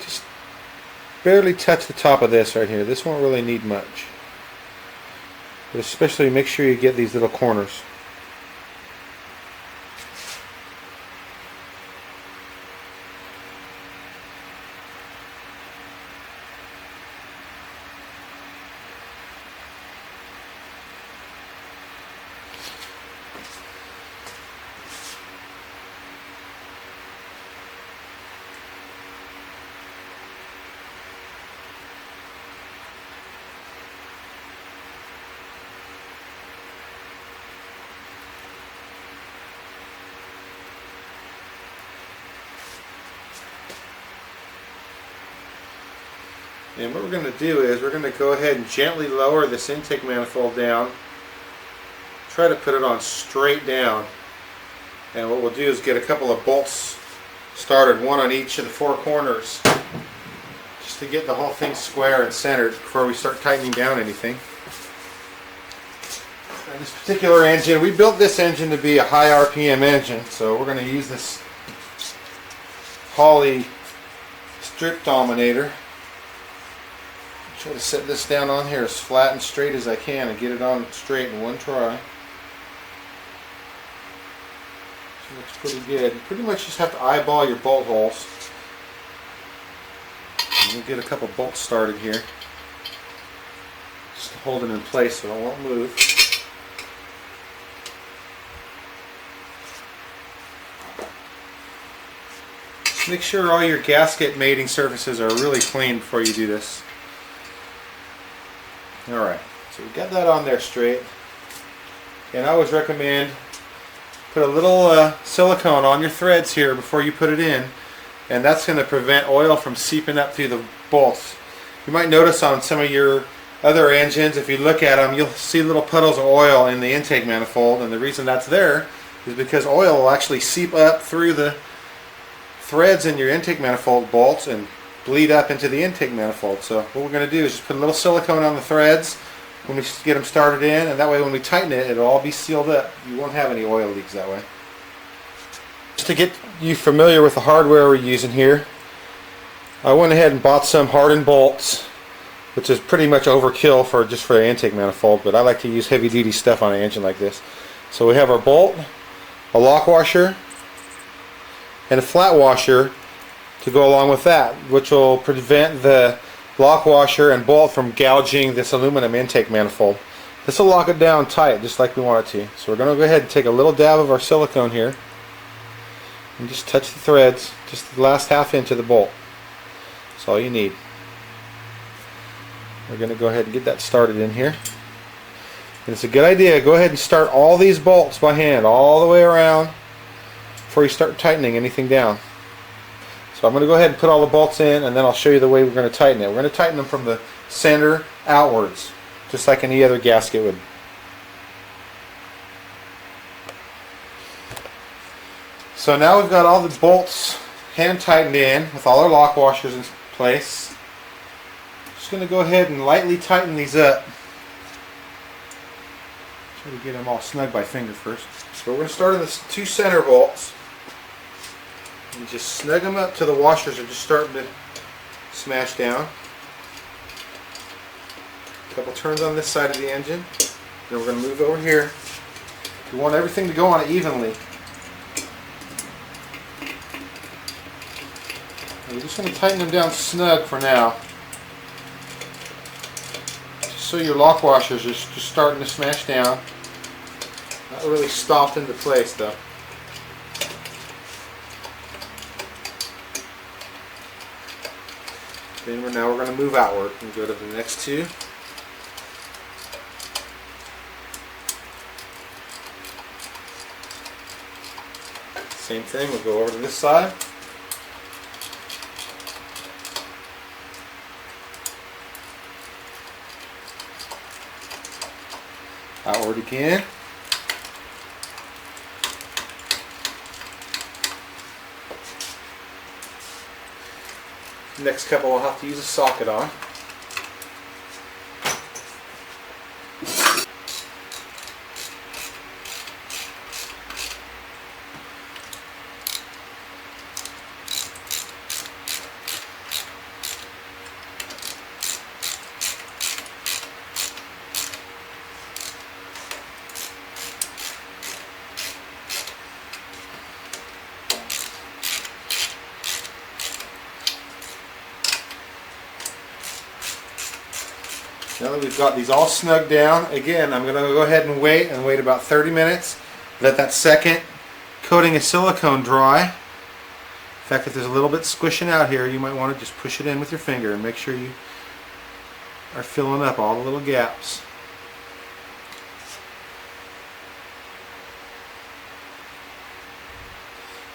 Just barely touch the top of this right here. This won't really need much. But especially make sure you get these little corners. And what we're going to do is we're going to go ahead and gently lower this intake manifold down. Try to put it on straight down. And what we'll do is get a couple of bolts started, one on each of the four corners, just to get the whole thing square and centered before we start tightening down anything. And this particular engine, we built this engine to be a high RPM engine, so we're going to use this Holley strip dominator. Try to set this down on here as flat and straight as I can and get it on straight in one try. So looks pretty good. You pretty much just have to eyeball your bolt holes. And we'll get a couple bolts started here, just to hold it in place so it won't move. Just make sure all your gasket mating surfaces are really clean before you do this. Alright, so we got that on there straight, and I always recommend put a little silicone on your threads here before you put it in, and that's going to prevent oil from seeping up through the bolts. You might notice on some of your other engines, if you look at them, you'll see little puddles of oil in the intake manifold, and the reason that's there is because oil will actually seep up through the threads in your intake manifold bolts and bleed up into the intake manifold. So what we're going to do is just put a little silicone on the threads when we get them started in, and that way when we tighten it, it'll all be sealed up. You won't have any oil leaks that way. Just to get you familiar with the hardware we're using here, I went ahead and bought some hardened bolts, which is pretty much overkill for just for the intake manifold, but I like to use heavy duty stuff on an engine like this. So we have our bolt, a lock washer, and a flat washer to go along with that, which will prevent the lock washer and bolt from gouging this aluminum intake manifold. This will lock it down tight just like we want it to. So we're going to go ahead and take a little dab of our silicone here and just touch the threads, just the last half inch of the bolt. That's all you need. We're going to go ahead and get that started in here. And it's a good idea, go ahead and start all these bolts by hand all the way around before you start tightening anything down. So I'm going to go ahead and put all the bolts in, and then I'll show you the way we're going to tighten it. We're going to tighten them from the center outwards, just like any other gasket would. So now we've got all the bolts hand tightened in with all our lock washers in place. Just going to go ahead and lightly tighten these up. Try to get them all snug by finger first. So we're going to start on the two center bolts. And just snug them up till the washers are just starting to smash down. A couple turns on this side of the engine. Then we're going to move over here. We want everything to go on it evenly. And we're just going to tighten them down snug for now. Just so your lock washers are just starting to smash down. Not really stopped into place though. Then now we're going to move outward and go to the next two. Same thing, we'll go over to this side. Outward again. Next couple I'll have to use a socket on. Now that we've got these all snug down, again, I'm going to go ahead and wait about 30 minutes. Let that second coating of silicone dry. In fact, if there's a little bit squishing out here, you might want to just push it in with your finger and make sure you are filling up all the little gaps.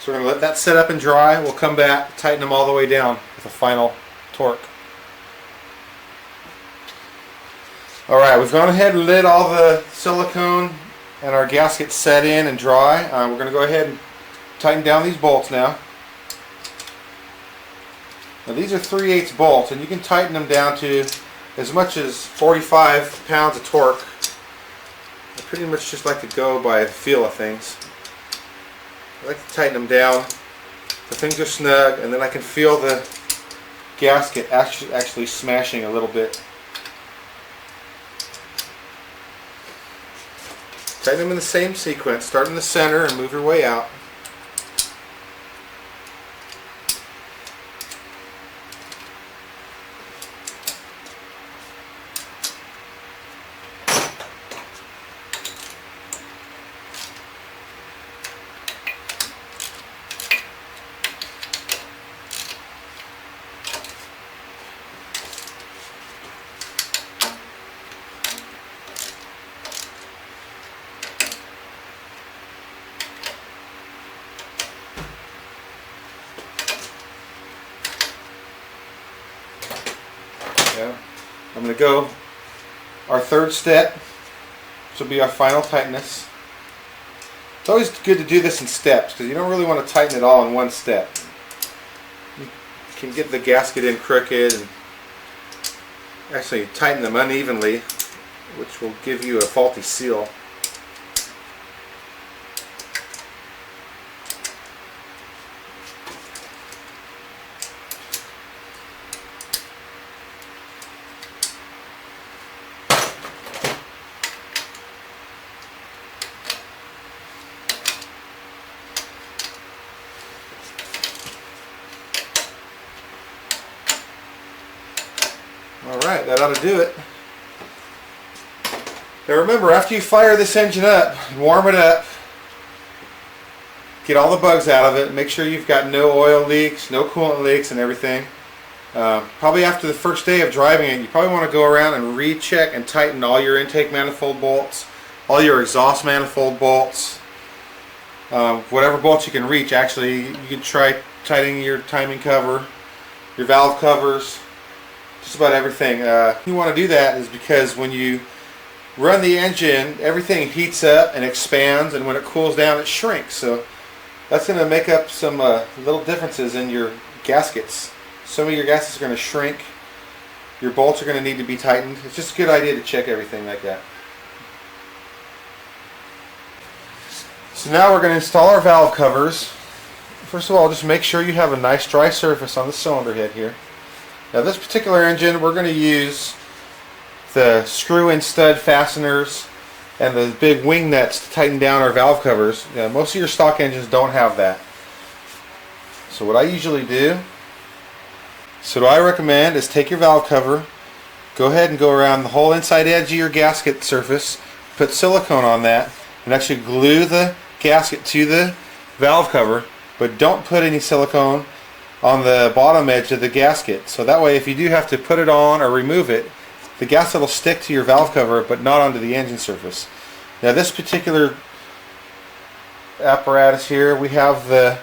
So we're going to let that set up and dry. We'll come back, tighten them all the way down with a final torque. Alright, we've gone ahead and let all the silicone and our gasket set in and dry. We're going to go ahead and tighten down these bolts now. Now these are 3/8 bolts, and you can tighten them down to as much as 45 pounds of torque. I pretty much just like to go by the feel of things. I like to tighten them down so things are snug, and then I can feel the gasket actually smashing a little bit. Tighten them in the same sequence. Start in the center and move your way out. I'm going to go our third step, which will be our final tightness. It's always good to do this in steps because you don't really want to tighten it all in one step. You can get the gasket in crooked and actually tighten them unevenly, which will give you a faulty seal. Alright, that ought to do it. Now remember, after you fire this engine up, warm it up, get all the bugs out of it, make sure you've got no oil leaks, no coolant leaks and everything. Probably after the first day of driving it, you probably want to go around and recheck and tighten all your intake manifold bolts, all your exhaust manifold bolts, whatever bolts you can reach. Actually, you can try tightening your timing cover, your valve covers, just about everything. You want to do that is because when you run the engine, everything heats up and expands, and when it cools down it shrinks. So that's going to make up some little differences in your gaskets. Some of your gaskets are going to shrink. Your bolts are going to need to be tightened. It's just a good idea to check everything like that. So now we're going to install our valve covers. First of all, just make sure you have a nice dry surface on the cylinder head here. Now this particular engine, we're going to use the screw-in stud fasteners and the big wing nuts to tighten down our valve covers. Most of your stock engines don't have that. So what I usually do, what I recommend is take your valve cover, go ahead and go around the whole inside edge of your gasket surface, put silicone on that, and actually glue the gasket to the valve cover, but don't put any silicone on the bottom edge of the gasket. So that way if you do have to put it on or remove it, the gasket will stick to your valve cover but not onto the engine surface. Now this particular apparatus here, we have the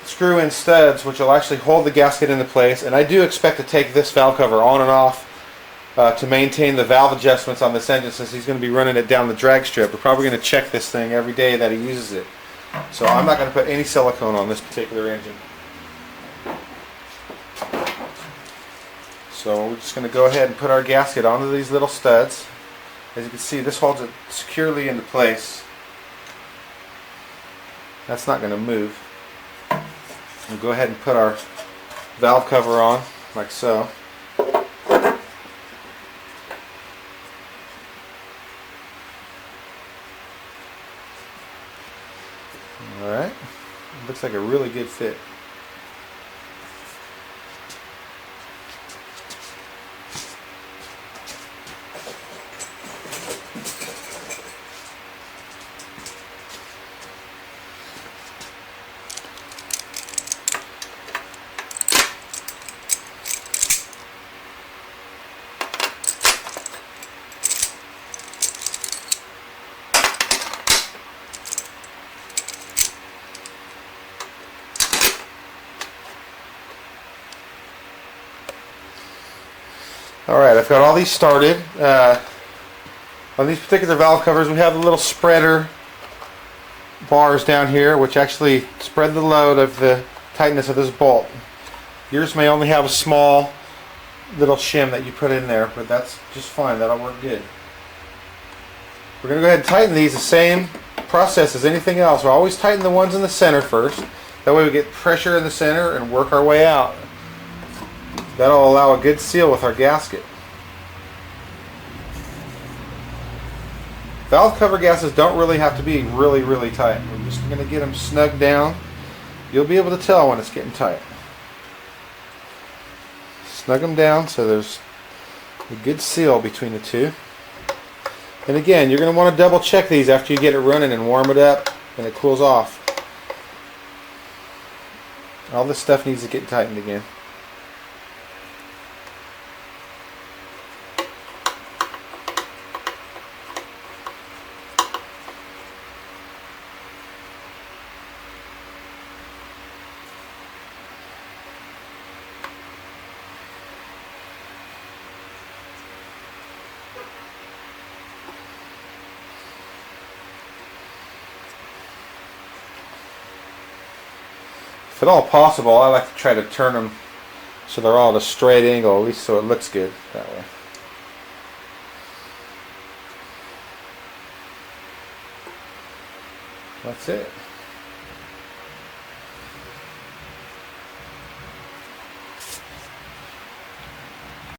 screw-in studs which will actually hold the gasket into place, and I do expect to take this valve cover on and off to maintain the valve adjustments on this engine, since he's going to be running it down the drag strip. We're probably going to check this thing every day that he uses it. So I'm not going to put any silicone on this particular engine. So we're just going to go ahead and put our gasket onto these little studs. As you can see, this holds it securely into place. That's not going to move. We'll go ahead and put our valve cover on, like so. Alright, looks like a really good fit. I've got all these started. On these particular valve covers, we have the little spreader bars down here, which actually spread the load of the tightness of this bolt. Yours may only have a small little shim that you put in there, but that's just fine. That'll work good. We're going to go ahead and tighten these the same process as anything else. We'll always tighten the ones in the center first. That way we get pressure in the center and work our way out. That'll allow a good seal with our gasket. Valve cover gaskets don't really have to be really tight. We're just going to get them snug down. You'll be able to tell when it's getting tight. Snug them down so there's a good seal between the two. And again, you're going to want to double check these after you get it running and warm it up and it cools off. All this stuff needs to get tightened again. If at all possible, I like to try to turn them so they're all at a straight angle, at least so it looks good that way. That's it.